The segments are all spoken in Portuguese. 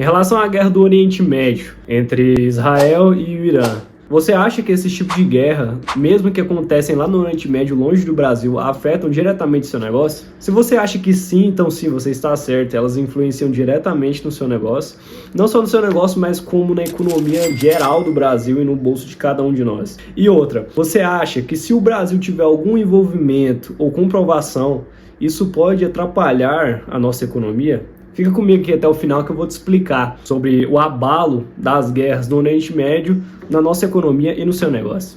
Em relação à guerra do Oriente Médio, entre Israel e o Irã, você acha que esse tipo de guerra, mesmo que acontecem lá no Oriente Médio, longe do Brasil, afetam diretamente o seu negócio? Se você acha que sim, então sim, você está certo, elas influenciam diretamente no seu negócio. Não só no seu negócio, mas como na economia geral do Brasil e no bolso de cada um de nós. E outra, você acha que se o Brasil tiver algum envolvimento ou comprovação, isso pode atrapalhar a nossa economia? Fica comigo aqui até o final que eu vou te explicar sobre o abalo das guerras no Oriente Médio, na nossa economia e no seu negócio.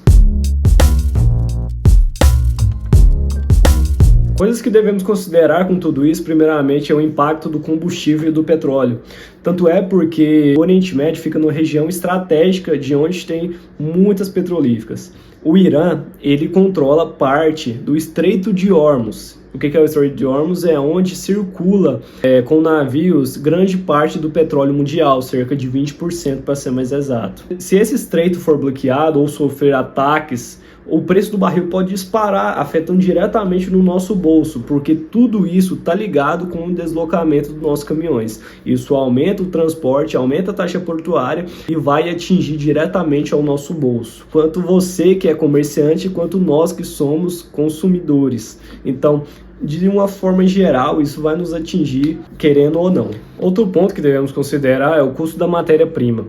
Coisas que devemos considerar com tudo isso, primeiramente, é o impacto do combustível e do petróleo. Tanto é porque o Oriente Médio fica numa região estratégica de onde tem muitas petrolíferas. O Irã, ele controla parte do Estreito de Hormuz. O que é o Estreito de Hormuz? É onde circula com navios grande parte do petróleo mundial, cerca de 20% para ser mais exato. Se esse estreito for bloqueado ou sofrer ataques, o preço do barril pode disparar, afetando diretamente no nosso bolso, porque tudo isso está ligado com o deslocamento dos nossos caminhões. Isso aumenta o transporte, aumenta a taxa portuária e vai atingir diretamente ao nosso bolso. Quanto você que é comerciante, quanto nós que somos consumidores. Então, de uma forma geral, isso vai nos atingir, querendo ou não. Outro ponto que devemos considerar é o custo da matéria-prima.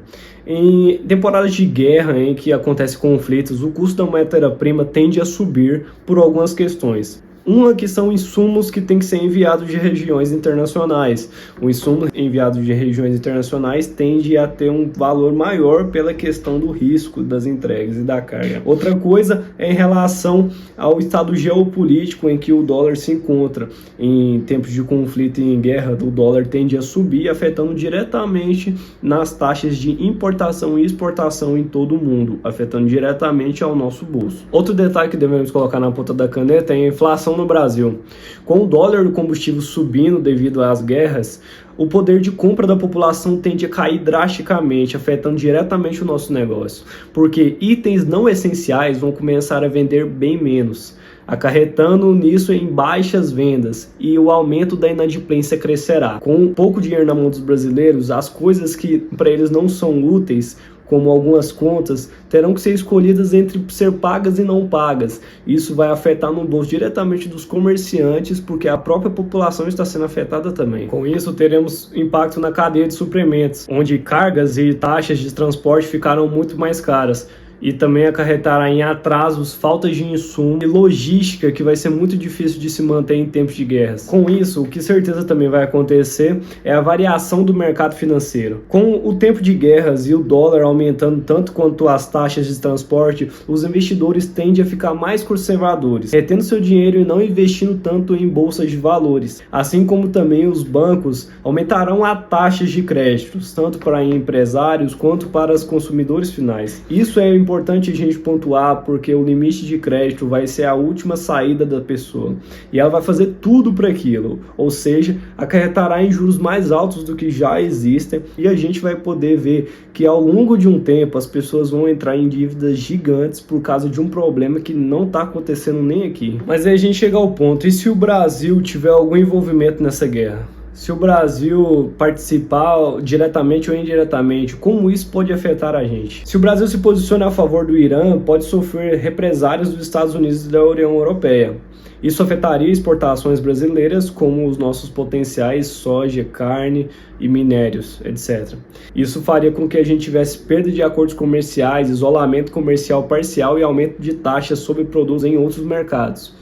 Em temporadas de guerra em que acontecem conflitos, o custo da matéria-prima tende a subir por algumas questões. Uma que são insumos que têm que ser enviados de regiões internacionais. O insumo enviado de regiões internacionais tende a ter um valor maior pela questão do risco das entregas e da carga. Outra coisa é em relação ao estado geopolítico em que o dólar se encontra. Em tempos de conflito e em guerra, o dólar tende a subir, afetando diretamente nas taxas de importação e exportação em todo o mundo, afetando diretamente ao nosso bolso. Outro detalhe que devemos colocar na ponta da caneta é a inflação no Brasil. Com o dólar do combustível subindo devido às guerras, o poder de compra da população tende a cair drasticamente, afetando diretamente o nosso negócio, porque itens não essenciais vão começar a vender bem menos, acarretando nisso em baixas vendas, e o aumento da inadimplência crescerá. Com pouco dinheiro na mão dos brasileiros, as coisas que para eles não são úteis, como algumas contas, terão que ser escolhidas entre ser pagas e não pagas. Isso vai afetar no bolso diretamente dos comerciantes, porque a própria população está sendo afetada também. Com isso, teremos impacto na cadeia de suprimentos, onde cargas e taxas de transporte ficaram muito mais caras. E também acarretará em atrasos, faltas de insumo e logística que vai ser muito difícil de se manter em tempos de guerras. Com isso, o que certeza também vai acontecer é a variação do mercado financeiro. Com o tempo de guerras e o dólar aumentando tanto quanto as taxas de transporte, os investidores tendem a ficar mais conservadores, retendo seu dinheiro e não investindo tanto em bolsas de valores. Assim como também os bancos aumentarão as taxas de créditos, tanto para empresários quanto para os consumidores finais. Isso é importante a gente pontuar, porque o limite de crédito vai ser a última saída da pessoa e ela vai fazer tudo para aquilo, ou seja, acarretará em juros mais altos do que já existem, e a gente vai poder ver que ao longo de um tempo as pessoas vão entrar em dívidas gigantes por causa de um problema que não está acontecendo nem aqui. Mas aí a gente chega ao ponto, e se o Brasil tiver algum envolvimento nessa guerra? Se o Brasil participar diretamente ou indiretamente, como isso pode afetar a gente? Se o Brasil se posiciona a favor do Irã, pode sofrer represálias dos Estados Unidos e da União Europeia. Isso afetaria exportações brasileiras, como os nossos potenciais soja, carne e minérios, etc. Isso faria com que a gente tivesse perda de acordos comerciais, isolamento comercial parcial e aumento de taxas sobre produtos em outros mercados.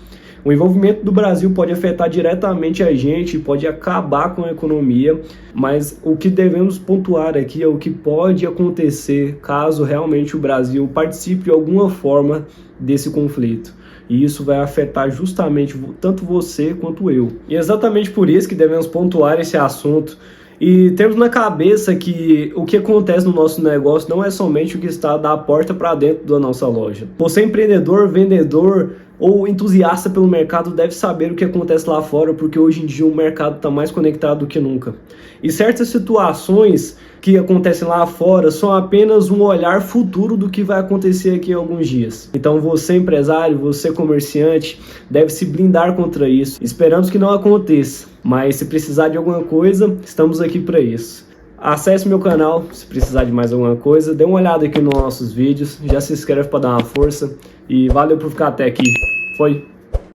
O envolvimento do Brasil pode afetar diretamente a gente, pode acabar com a economia, mas o que devemos pontuar aqui é o que pode acontecer caso realmente o Brasil participe de alguma forma desse conflito. E isso vai afetar justamente tanto você quanto eu. E é exatamente por isso que devemos pontuar esse assunto. E temos na cabeça que o que acontece no nosso negócio não é somente o que está da porta para dentro da nossa loja. Você empreendedor, vendedor ou entusiasta pelo mercado deve saber o que acontece lá fora, porque hoje em dia o mercado está mais conectado do que nunca. E certas situações que acontecem lá fora são apenas um olhar futuro do que vai acontecer aqui em alguns dias. Então você empresário, você comerciante, deve se blindar contra isso. Esperamos que não aconteça, mas se precisar de alguma coisa, estamos aqui para isso. Acesse meu canal se precisar de mais alguma coisa, dê uma olhada aqui nos nossos vídeos, já se inscreve para dar uma força e valeu por ficar até aqui. Foi!